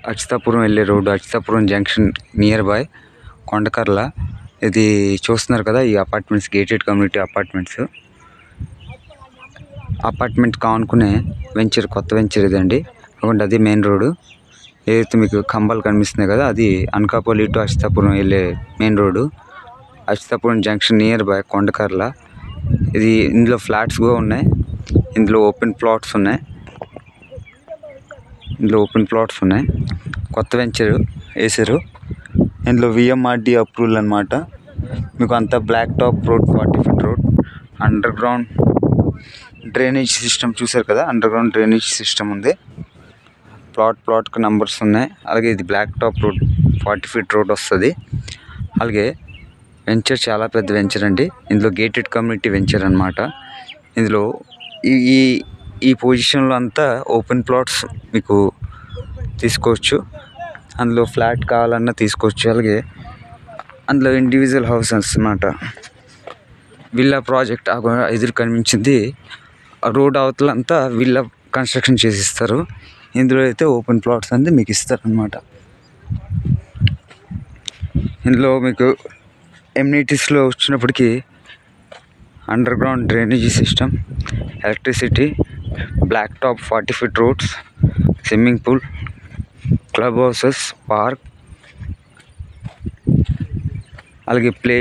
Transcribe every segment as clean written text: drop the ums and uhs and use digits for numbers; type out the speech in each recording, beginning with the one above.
అచ్యుతాపురం వెళ్ళే రోడ్డు, Atchutapuram junction near by Kondakarla. ఇది చూస్తున్నారు కదా, ఈ apartments gated community apartments. Apartment కానుకునే వెంచర్, కొత్త వెంచర్ ఇదండి. అక్కడ అది మెయిన్ రోడ్డు. ఏదైతే మీకు కంబాలు కనిపిస్తున్నాయి కదా, అది అనకాపల్లి టు అచ్యుతాపురం వెళ్ళే main road. Atchutapuram junction near by Kondakarla. ఇందులో ఫ్లాట్స్ కూడా ఉన్నాయి. ఇందులో ఓపెన్ ప్లాట్స్ ఉన్నాయి. కొత్త వెంచర్ వేసారు. ఇందులో విఎంఆర్డి అప్రూవల్ అనమాట. మీకు అంతా black top road, 40 feet road. Under ground drainage system చూసారు కదా, అండర్ గ్రౌండ్ డ్రైనేజ్ సిస్టమ్ ఉంది. ప్లాట్కి నంబర్స్ ఉన్నాయి. అలాగే ఇది black top road, 40 feet road వస్తుంది. అలాగే వెంచర్ చాలా పెద్ద వెంచర్ అండి. ఇందులో గేటెడ్ కమ్యూనిటీ వెంచర్ అనమాట. ఇందులో ఈ పొజిషన్లో అంతా ఓపెన్ ప్లాట్స్ మీకు తీసుకోవచ్చు. అందులో ఫ్లాట్ కావాలన్నా తీసుకోవచ్చు. అలాగే అందులో ఇండివిజువల్ హౌసెస్ అన్నమాట. విల్లా ప్రాజెక్ట్ ఎదురు కనిపించింది. రోడ్ అవతలంతా విల్లా కన్స్ట్రక్షన్ చేసిస్తారు. ఇందులో అయితే ఓపెన్ ప్లాట్స్ అనేది మీకు ఇస్తారనమాట. ఇందులో మీకు ఎమ్యూనిటీస్లో వచ్చినప్పటికీ under ground drainage system, electricity, black top 40 feet roads, swimming pool, club houses, park, అలాగే ప్లే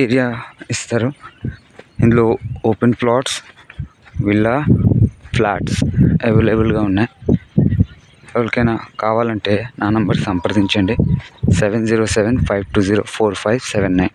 ఏరియా ఇస్తారు. ఇందులో ఓపెన్ ప్లాట్స్, విల్లా ఫ్లాట్స్ అవైలబుల్గా ఉన్నాయి. ఎవరికైనా కావాలంటే నా నంబర్ సంప్రదించండి. 707-520-4579.